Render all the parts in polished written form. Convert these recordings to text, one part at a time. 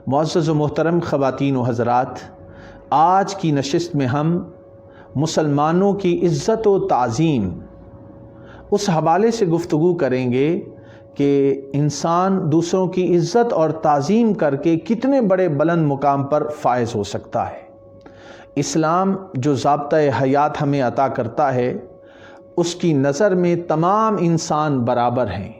معزز و محترم خواتین و حضرات، آج کی نشست میں ہم مسلمانوں کی عزت و تعظیم اس حوالے سے گفتگو کریں گے کہ انسان دوسروں کی عزت اور تعظیم کر کے کتنے بڑے بلند مقام پر فائز ہو سکتا ہے۔ اسلام جو ضابطۂ حیات ہمیں عطا کرتا ہے، اس کی نظر میں تمام انسان برابر ہیں۔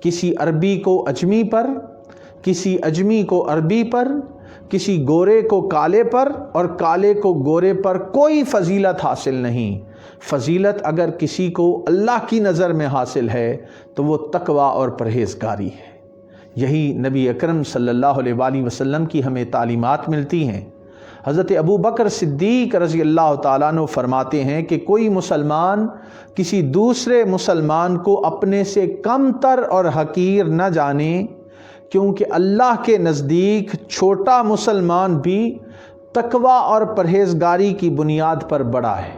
کسی عربی کو اجمی پر، کسی اجمی کو عربی پر، کسی گورے کو کالے پر اور کالے کو گورے پر کوئی فضیلت حاصل نہیں۔ فضیلت اگر کسی کو اللہ کی نظر میں حاصل ہے تو وہ تقویٰ اور پرہیزگاری ہے۔ یہی نبی اکرم صلی اللہ علیہ وآلہ وسلم کی ہمیں تعلیمات ملتی ہیں۔ حضرت ابو بکر صدیق رضی اللہ تعالیٰ عنہ فرماتے ہیں کہ کوئی مسلمان کسی دوسرے مسلمان کو اپنے سے کم تر اور حقیر نہ جانے، کیونکہ اللہ کے نزدیک چھوٹا مسلمان بھی تقویٰ اور پرہیزگاری کی بنیاد پر بڑا ہے،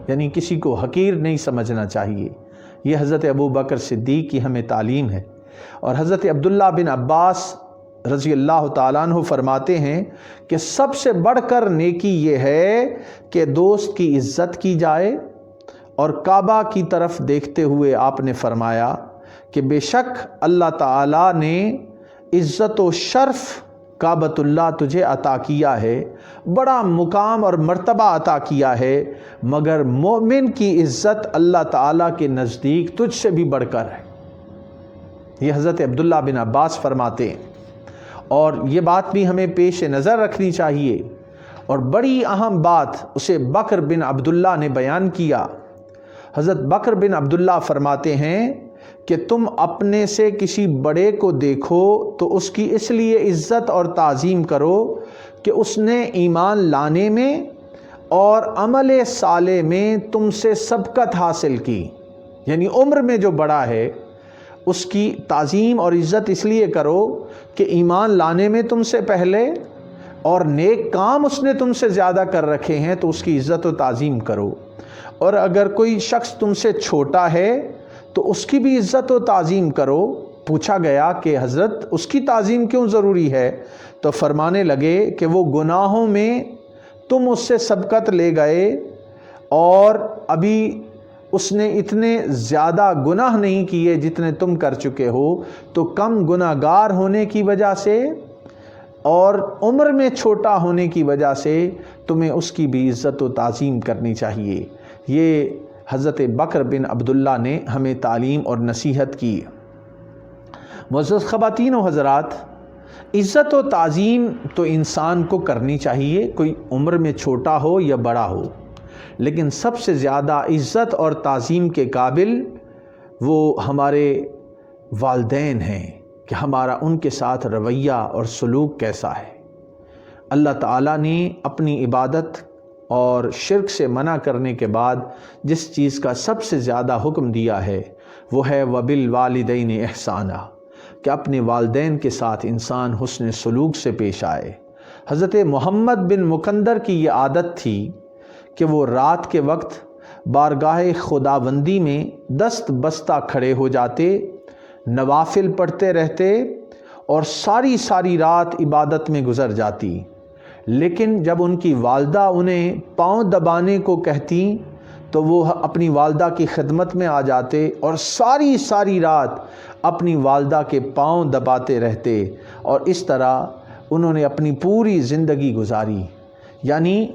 یعنی کسی کو حقیر نہیں سمجھنا چاہیے۔ یہ حضرت ابو بکر صدیق کی ہمیں تعلیم ہے۔ اور حضرت عبداللہ بن عباس رضی اللہ تعالیٰ عنہ فرماتے ہیں کہ سب سے بڑھ کر نیکی یہ ہے کہ دوست کی عزت کی جائے، اور کعبہ کی طرف دیکھتے ہوئے آپ نے فرمایا کہ بے شک اللہ تعالیٰ نے عزت و شرف کعبۃ اللہ تجھے عطا کیا ہے، بڑا مقام اور مرتبہ عطا کیا ہے، مگر مومن کی عزت اللہ تعالیٰ کے نزدیک تجھ سے بھی بڑھ کر ہے۔ یہ حضرت عبداللہ بن عباس فرماتے ہیں، اور یہ بات بھی ہمیں پیش نظر رکھنی چاہیے۔ اور بڑی اہم بات اسے بکر بن عبداللہ نے بیان کیا۔ حضرت بکر بن عبداللہ فرماتے ہیں کہ تم اپنے سے کسی بڑے کو دیکھو تو اس کی اس لیے عزت اور تعظیم کرو کہ اس نے ایمان لانے میں اور عمل صالح میں تم سے سبقت حاصل کی، یعنی عمر میں جو بڑا ہے اس کی تعظیم اور عزت اس لیے کرو کہ ایمان لانے میں تم سے پہلے اور نیک کام اس نے تم سے زیادہ کر رکھے ہیں تو اس کی عزت و تعظیم کرو۔ اور اگر کوئی شخص تم سے چھوٹا ہے تو اس کی بھی عزت و تعظیم کرو۔ پوچھا گیا کہ حضرت اس کی تعظیم کیوں ضروری ہے؟ تو فرمانے لگے کہ وہ گناہوں میں تم اس سے سبقت لے گئے اور ابھی اس نے اتنے زیادہ گناہ نہیں کیے جتنے تم کر چکے ہو، تو کم گناہ گار ہونے کی وجہ سے اور عمر میں چھوٹا ہونے کی وجہ سے تمہیں اس کی بھی عزت و تعظیم کرنی چاہیے۔ یہ حضرت بکر بن عبداللہ نے ہمیں تعلیم اور نصیحت کی۔ معزز خواتین و حضرات، عزت و تعظیم تو انسان کو کرنی چاہیے، کوئی عمر میں چھوٹا ہو یا بڑا ہو، لیکن سب سے زیادہ عزت اور تعظیم کے قابل وہ ہمارے والدین ہیں کہ ہمارا ان کے ساتھ رویہ اور سلوک کیسا ہے۔ اللہ تعالیٰ نے اپنی عبادت اور شرک سے منع کرنے کے بعد جس چیز کا سب سے زیادہ حکم دیا ہے وہ ہے وَبِالْوَالِدَيْنِ إِحْسَانًا، کہ اپنے والدین کے ساتھ انسان حسن سلوک سے پیش آئے۔ حضرت محمد بن مکندر کی یہ عادت تھی کہ وہ رات کے وقت بارگاہ خداوندی میں دست بستہ کھڑے ہو جاتے، نوافل پڑھتے رہتے اور ساری رات عبادت میں گزر جاتی۔ لیکن جب ان کی والدہ انہیں پاؤں دبانے کو کہتی تو وہ اپنی والدہ کی خدمت میں آ جاتے اور ساری رات اپنی والدہ کے پاؤں دباتے رہتے، اور اس طرح انہوں نے اپنی پوری زندگی گزاری۔ یعنی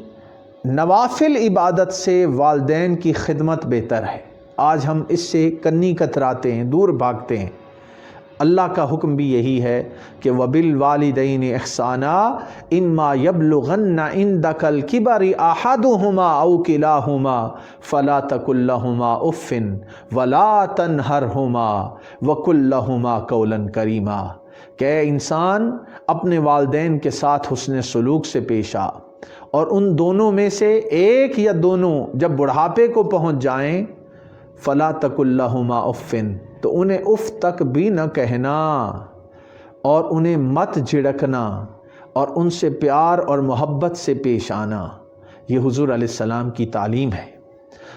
نوافل عبادت سے والدین کی خدمت بہتر ہے۔ آج ہم اس سے کنی کتراتے ہیں، دور بھاگتے ہیں۔ اللہ کا حکم بھی یہی ہے کہ وَبِالْوَالِدَيْنِ إِحْسَانًا إِمَّا يَبْلُغَنَّ عِنْدَكَ الْكِبَرِ أَحَدُهُمَا أَوْ كِلَاهُمَا فَلَا تَقُل لَّهُمَا أُفٍّ وَلَا تَنْهَرْهُمَا وَقُل لَّهُمَا قَوْلًا كَرِيمًا، کہ اے انسان اپنے والدین کے ساتھ حسن سلوک سے پیش آ، اور ان دونوں میں سے ایک یا دونوں جب بڑھاپے کو پہنچ جائیں فَلَا تَقُل لَّهُمَا أُفٍّ، تو انہیں اف تک بھی نہ کہنا اور انہیں مت جھڑکنا اور ان سے پیار اور محبت سے پیش آنا۔ یہ حضور علیہ السلام کی تعلیم ہے۔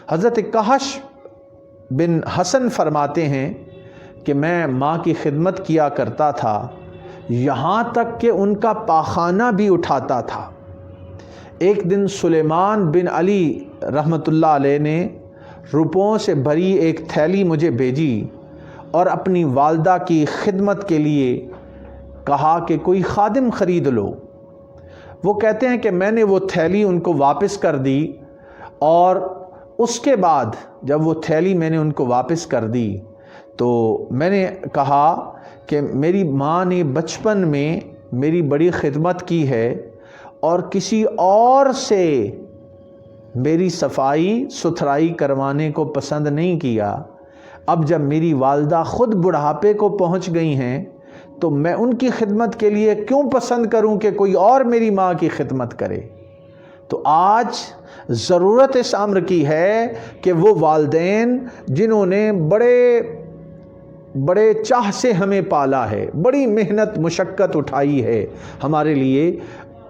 حضرت کہش بن حسن فرماتے ہیں کہ میں ماں کی خدمت کیا کرتا تھا یہاں تک کہ ان کا پاخانہ بھی اٹھاتا تھا۔ ایک دن سلیمان بن علی رحمۃ اللہ علیہ نے روپوں سے بھری ایک تھیلی مجھے بھیجی اور اپنی والدہ کی خدمت کے لیے کہا کہ کوئی خادم خرید لو۔ وہ کہتے ہیں کہ میں نے وہ تھیلی ان کو واپس کر دی، اور اس کے بعد جب وہ تھیلی میں نے ان کو واپس کر دی تو میں نے کہا کہ میری ماں نے بچپن میں میری بڑی خدمت کی ہے اور کسی اور سے میری صفائی ستھرائی کروانے کو پسند نہیں کیا۔ اب جب میری والدہ خود بڑھاپے کو پہنچ گئی ہیں تو میں ان کی خدمت کے لیے کیوں پسند کروں کہ کوئی اور میری ماں کی خدمت کرے؟ تو آج ضرورت اس امر کی ہے کہ وہ والدین جنہوں نے بڑے چاہ سے ہمیں پالا ہے، بڑی محنت مشقت اٹھائی ہے ہمارے لیے،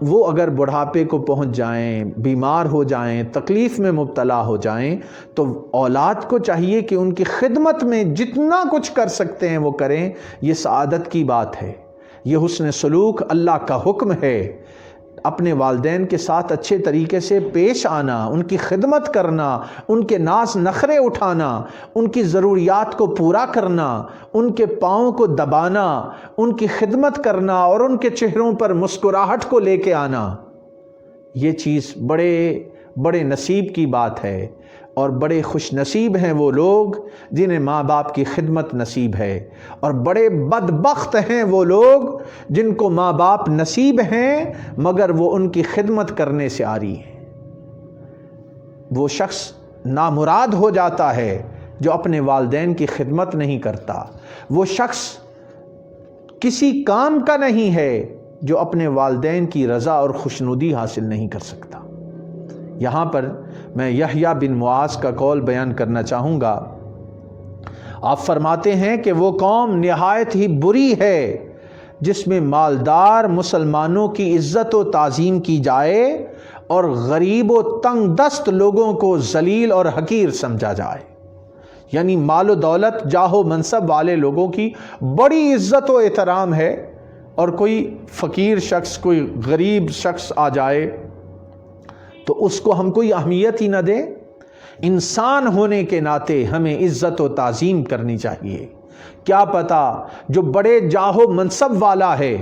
وہ اگر بڑھاپے کو پہنچ جائیں، بیمار ہو جائیں، تکلیف میں مبتلا ہو جائیں، تو اولاد کو چاہیے کہ ان کی خدمت میں جتنا کچھ کر سکتے ہیں وہ کریں۔ یہ سعادت کی بات ہے، یہ حسن سلوک اللہ کا حکم ہے۔ اپنے والدین کے ساتھ اچھے طریقے سے پیش آنا، ان کی خدمت کرنا، ان کے ناز نخرے اٹھانا، ان کی ضروریات کو پورا کرنا، ان کے پاؤں کو دبانا، ان کی خدمت کرنا اور ان کے چہروں پر مسکراہٹ کو لے کے آنا، یہ چیز بڑے نصیب کی بات ہے، اور بڑے خوش نصیب ہیں وہ لوگ جنہیں ماں باپ کی خدمت نصیب ہے، اور بڑے بدبخت ہیں وہ لوگ جن کو ماں باپ نصیب ہیں مگر وہ ان کی خدمت کرنے سے عاری ہیں۔ وہ شخص نامراد ہو جاتا ہے جو اپنے والدین کی خدمت نہیں کرتا، وہ شخص کسی کام کا نہیں ہے جو اپنے والدین کی رضا اور خوشنودی حاصل نہیں کر سکتا۔ یہاں پر میں یحییٰ بن معاذ کا قول بیان کرنا چاہوں گا۔ آپ فرماتے ہیں کہ وہ قوم نہایت ہی بری ہے جس میں مالدار مسلمانوں کی عزت و تعظیم کی جائے اور غریب و تنگ دست لوگوں کو ذلیل اور حقیر سمجھا جائے۔ یعنی مال و دولت، جاہ و منصب والے لوگوں کی بڑی عزت و احترام ہے، اور کوئی فقیر شخص، کوئی غریب شخص آ جائے تو اس کو ہم کوئی اہمیت ہی نہ دیں۔ انسان ہونے کے ناطے ہمیں عزت و تعظیم کرنی چاہیے۔ کیا پتہ جو بڑے جاہ و منصب والا ہے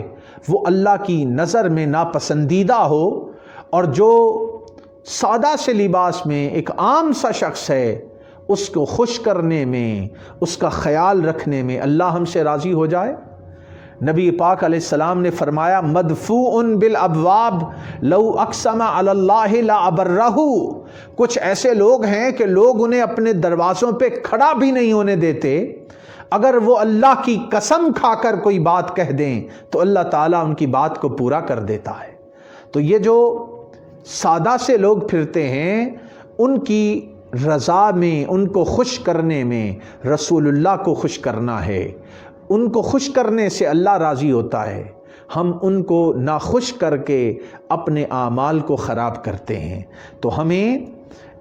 وہ اللہ کی نظر میں ناپسندیدہ ہو، اور جو سادہ سے لباس میں ایک عام سا شخص ہے اس کو خوش کرنے میں، اس کا خیال رکھنے میں اللہ ہم سے راضی ہو جائے۔ نبی پاک علیہ السلام نے فرمایا مدفوع بالابواب لو اقسم علی اللہ لابرہ۔ کچھ ایسے لوگ ہیں کہ لوگ انہیں اپنے دروازوں پہ کھڑا بھی نہیں ہونے دیتے، اگر وہ اللہ کی قسم کھا کر کوئی بات کہہ دیں تو اللہ تعالیٰ ان کی بات کو پورا کر دیتا ہے۔ تو یہ جو سادہ سے لوگ پھرتے ہیں، ان کی رضا میں، ان کو خوش کرنے میں رسول اللہ کو خوش کرنا ہے، ان کو خوش کرنے سے اللہ راضی ہوتا ہے۔ ہم ان کو ناخوش کر کے اپنے اعمال کو خراب کرتے ہیں۔ تو ہمیں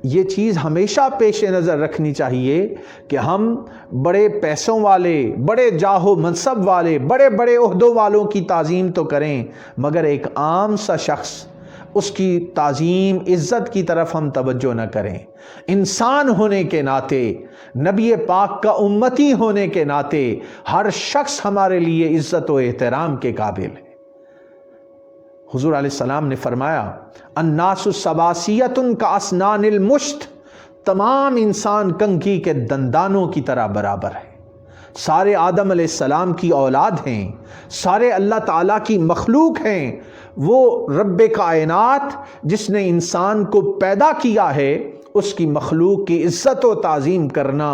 یہ چیز ہمیشہ پیش نظر رکھنی چاہیے کہ ہم بڑے پیسوں والے، بڑے جاہ و منصب والے، بڑے بڑے عہدوں والوں کی تعظیم تو کریں، مگر ایک عام سا شخص، اس کی تعظیم عزت کی طرف ہم توجہ نہ کریں۔ انسان ہونے کے ناطے، نبی پاک کا امتی ہونے کے ناطے ہر شخص ہمارے لیے عزت و احترام کے قابل ہے۔ حضور علیہ السلام نے فرمایا الناس سواسیۃ کاسنان المشت، تمام انسان کنگھی کے دندانوں کی طرح برابر ہے۔ سارے آدم علیہ السلام کی اولاد ہیں، سارے اللہ تعالیٰ کی مخلوق ہیں۔ وہ رب کائنات جس نے انسان کو پیدا کیا ہے، اس کی مخلوق کی عزت و تعظیم کرنا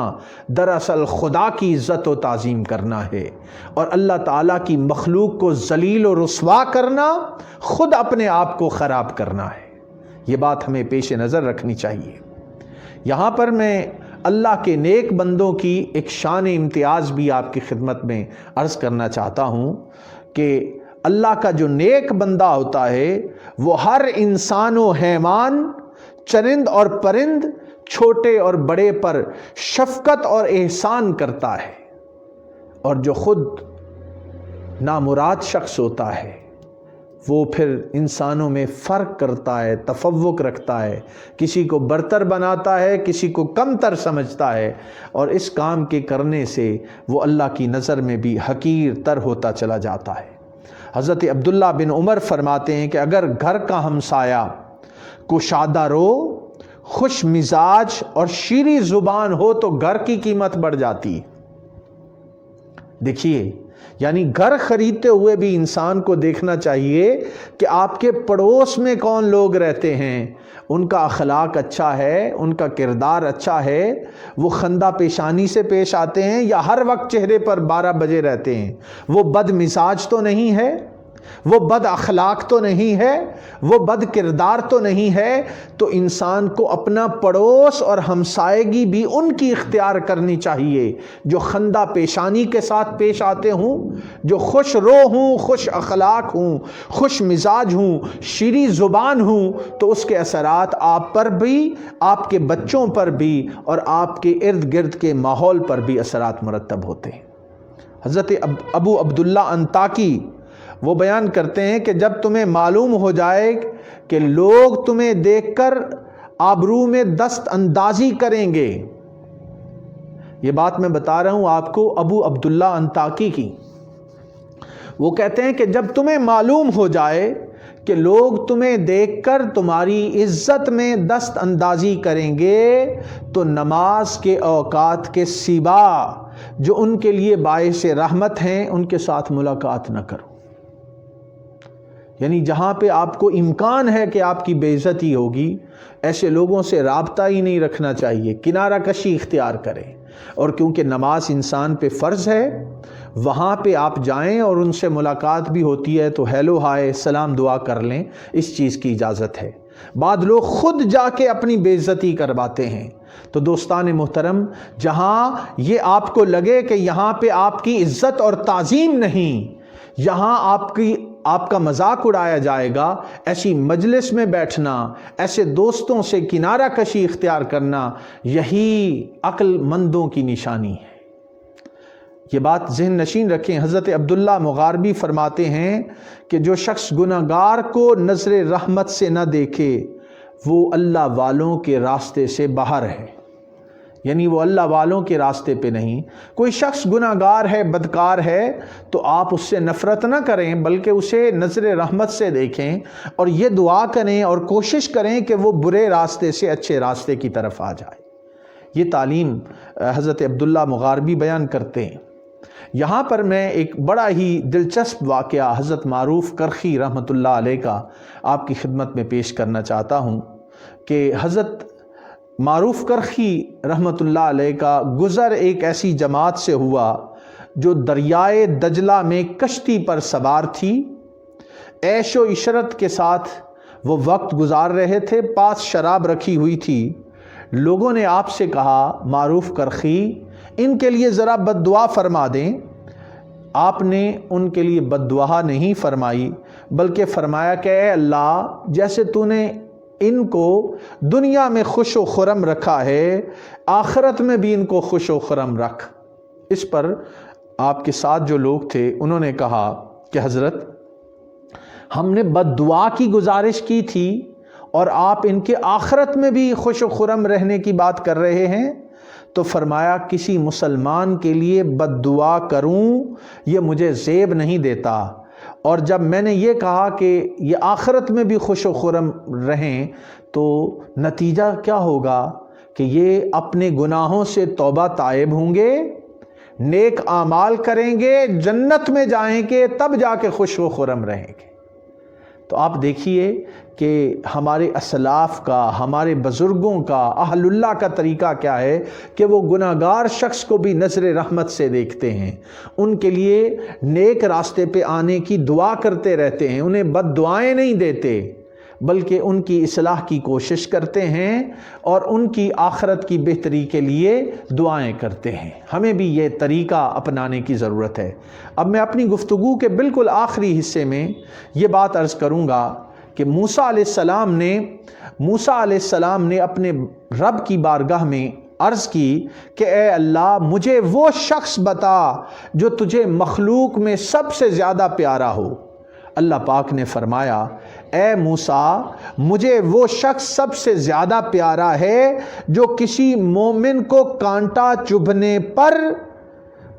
دراصل خدا کی عزت و تعظیم کرنا ہے، اور اللہ تعالیٰ کی مخلوق کو ذلیل و رسوا کرنا خود اپنے آپ کو خراب کرنا ہے۔ یہ بات ہمیں پیش نظر رکھنی چاہیے۔ یہاں پر میں اللہ کے نیک بندوں کی ایک شان امتیاز بھی آپ کی خدمت میں عرض کرنا چاہتا ہوں کہ اللہ کا جو نیک بندہ ہوتا ہے وہ ہر انسان و حیوان، چرند اور پرند، چھوٹے اور بڑے پر شفقت اور احسان کرتا ہے، اور جو خود نامراد شخص ہوتا ہے وہ پھر انسانوں میں فرق کرتا ہے، تفوق رکھتا ہے، کسی کو برتر بناتا ہے، کسی کو کم تر سمجھتا ہے، اور اس کام کے کرنے سے وہ اللہ کی نظر میں بھی حقیر تر ہوتا چلا جاتا ہے۔ حضرت عبداللہ بن عمر فرماتے ہیں کہ اگر گھر کا ہمسایہ کشادہ رو، خوش مزاج اور شیریں زبان ہو تو گھر کی قیمت بڑھ جاتی۔ دیکھیے، یعنی گھر خریدتے ہوئے بھی انسان کو دیکھنا چاہیے کہ آپ کے پڑوس میں کون لوگ رہتے ہیں، ان کا اخلاق اچھا ہے، ان کا کردار اچھا ہے، وہ خندہ پیشانی سے پیش آتے ہیں یا ہر وقت چہرے پر 12 بجے رہتے ہیں، وہ بد مزاج تو نہیں ہے، وہ بد اخلاق تو نہیں ہے، وہ بد کردار تو نہیں ہے۔ تو انسان کو اپنا پڑوس اور ہمسائیگی بھی ان کی اختیار کرنی چاہیے جو خندہ پیشانی کے ساتھ پیش آتے ہوں، جو خوش رو ہوں، خوش اخلاق ہوں، خوش مزاج ہوں، شیریں زبان ہوں، تو اس کے اثرات آپ پر بھی، آپ کے بچوں پر بھی اور آپ کے ارد گرد کے ماحول پر بھی اثرات مرتب ہوتے ہیں۔ حضرت ابو عبداللہ انطاکی وہ بیان کرتے ہیں کہ جب تمہیں معلوم ہو جائے کہ لوگ تمہیں دیکھ کر آبرو میں دست اندازی کریں گے، یہ بات میں بتا رہا ہوں آپ کو ابو عبداللہ انطاکی کی، وہ کہتے ہیں کہ جب تمہیں معلوم ہو جائے کہ لوگ تمہیں دیکھ کر تمہاری عزت میں دست اندازی کریں گے تو نماز کے اوقات کے سوا جو ان کے لیے باعث رحمت ہیں ان کے ساتھ ملاقات نہ کرو۔ یعنی جہاں پہ آپ کو امکان ہے کہ آپ کی بے عزتی ہوگی، ایسے لوگوں سے رابطہ ہی نہیں رکھنا چاہیے، کنارہ کشی اختیار کریں۔ اور کیونکہ نماز انسان پہ فرض ہے، وہاں پہ آپ جائیں اور ان سے ملاقات بھی ہوتی ہے تو ہیلو ہائے سلام دعا کر لیں، اس چیز کی اجازت ہے۔ بعض لوگ خود جا کے اپنی بے عزتی کرواتے ہیں۔ تو دوستان محترم، جہاں یہ آپ کو لگے کہ یہاں پہ آپ کی عزت اور تعظیم نہیں، یہاں آپ کا مذاق اڑایا جائے گا، ایسی مجلس میں بیٹھنا، ایسے دوستوں سے کنارہ کشی اختیار کرنا، یہی عقل مندوں کی نشانی ہے۔ یہ بات ذہن نشین رکھیں۔ حضرت عبداللہ مغاربی فرماتے ہیں کہ جو شخص گناہگار کو نظر رحمت سے نہ دیکھے وہ اللہ والوں کے راستے سے باہر ہے، یعنی وہ اللہ والوں کے راستے پہ نہیں۔ کوئی شخص گناہگار ہے، بدکار ہے، تو آپ اس سے نفرت نہ کریں بلکہ اسے نظر رحمت سے دیکھیں اور یہ دعا کریں اور کوشش کریں کہ وہ برے راستے سے اچھے راستے کی طرف آ جائے۔ یہ تعلیم حضرت عبداللہ مغاربی بیان کرتے ہیں۔ یہاں پر میں ایک بڑا ہی دلچسپ واقعہ حضرت معروف کرخی رحمۃ اللہ علیہ کا آپ کی خدمت میں پیش کرنا چاہتا ہوں کہ حضرت معروف کرخی رحمۃ اللہ علیہ کا گزر ایک ایسی جماعت سے ہوا جو دریائے دجلہ میں کشتی پر سوار تھی، عیش و عشرت کے ساتھ وہ وقت گزار رہے تھے، پاس شراب رکھی ہوئی تھی۔ لوگوں نے آپ سے کہا معروف کرخی ان کے لیے ذرا بد دعا فرما دیں۔ آپ نے ان کے لیے بد دعا نہیں فرمائی بلکہ فرمایا کہ اے اللہ، جیسے تو نے ان کو دنیا میں خوش و خرم رکھا ہے، آخرت میں بھی ان کو خوش و خرم رکھ۔ اس پر آپ کے ساتھ جو لوگ تھے انہوں نے کہا کہ حضرت ہم نے بد دعا کی گزارش کی تھی اور آپ ان کے آخرت میں بھی خوش و خرم رہنے کی بات کر رہے ہیں۔ تو فرمایا کسی مسلمان کے لیے بد دعا کروں یہ مجھے زیب نہیں دیتا، اور جب میں نے یہ کہا کہ یہ آخرت میں بھی خوش و خرم رہیں تو نتیجہ کیا ہوگا کہ یہ اپنے گناہوں سے توبہ تائب ہوں گے، نیک اعمال کریں گے، جنت میں جائیں گے، تب جا کے خوش و خرم رہیں گے۔ تو آپ دیکھیے کہ ہمارے اسلاف کا، ہمارے بزرگوں کا، اہل اللہ کا طریقہ کیا ہے کہ وہ گناہگار شخص کو بھی نظر رحمت سے دیکھتے ہیں، ان کے لیے نیک راستے پہ آنے کی دعا کرتے رہتے ہیں، انہیں بد دعائیں نہیں دیتے بلکہ ان کی اصلاح کی کوشش کرتے ہیں اور ان کی آخرت کی بہتری کے لیے دعائیں کرتے ہیں۔ ہمیں بھی یہ طریقہ اپنانے کی ضرورت ہے۔ اب میں اپنی گفتگو کے بالکل آخری حصے میں یہ بات عرض کروں گا کہ موسیٰ علیہ السلام نے اپنے رب کی بارگاہ میں عرض کی کہ اے اللہ مجھے وہ شخص بتا جو تجھے مخلوق میں سب سے زیادہ پیارا ہو۔ اللہ پاک نے فرمایا اے موسیٰ مجھے وہ شخص سب سے زیادہ پیارا ہے جو کسی مومن کو کانٹا چبھنے پر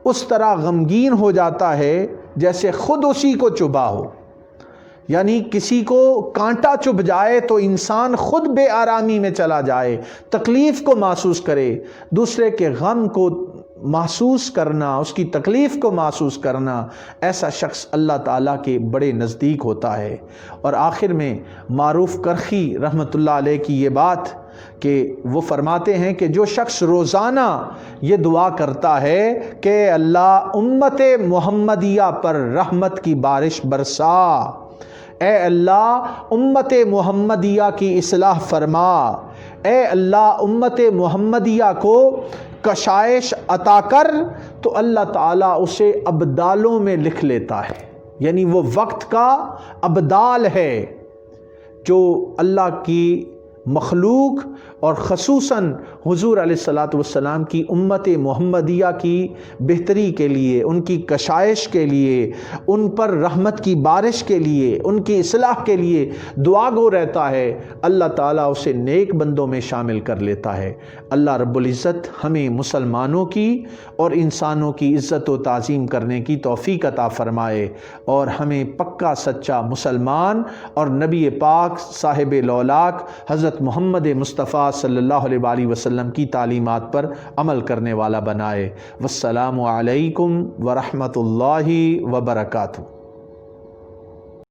اس طرح غمگین ہو جاتا ہے جیسے خود اسی کو چبھا ہو۔ یعنی کسی کو کانٹا چبھ جائے تو انسان خود بے آرامی میں چلا جائے، تکلیف کو محسوس کرے، دوسرے کے غم کو محسوس کرنا، اس کی تکلیف کو محسوس کرنا، ایسا شخص اللہ تعالیٰ کے بڑے نزدیک ہوتا ہے۔ اور آخر میں معروف کرخی رحمۃ اللہ علیہ کی یہ بات کہ وہ فرماتے ہیں کہ جو شخص روزانہ یہ دعا کرتا ہے کہ اللہ امت محمدیہ پر رحمت کی بارش برسا، اے اللہ امت محمدیہ کی اصلاح فرما، اے اللہ امت محمدیہ کو کشائش عطا کر، تو اللہ تعالیٰ اسے ابدالوں میں لکھ لیتا ہے۔ یعنی وہ وقت کا ابدال ہے جو اللہ کی مخلوق اور خصوصاً حضور علیہ الصلاۃ والسلام کی امت محمدیہ کی بہتری کے لیے، ان کی کشائش کے لیے، ان پر رحمت کی بارش کے لیے، ان کی اصلاح کے لیے دعا گو رہتا ہے، اللہ تعالیٰ اسے نیک بندوں میں شامل کر لیتا ہے۔ اللہ رب العزت ہمیں مسلمانوں کی اور انسانوں کی عزت و تعظیم کرنے کی توفیق عطا فرمائے، اور ہمیں پکا سچا مسلمان اور نبی پاک صاحب لولاک حضرت محمد مصطفیٰ صلی اللہ علیہ وآلہ وسلم کی تعلیمات پر عمل کرنے والا بنائے۔ والسلام علیکم ورحمۃ اللہ وبرکاتہ۔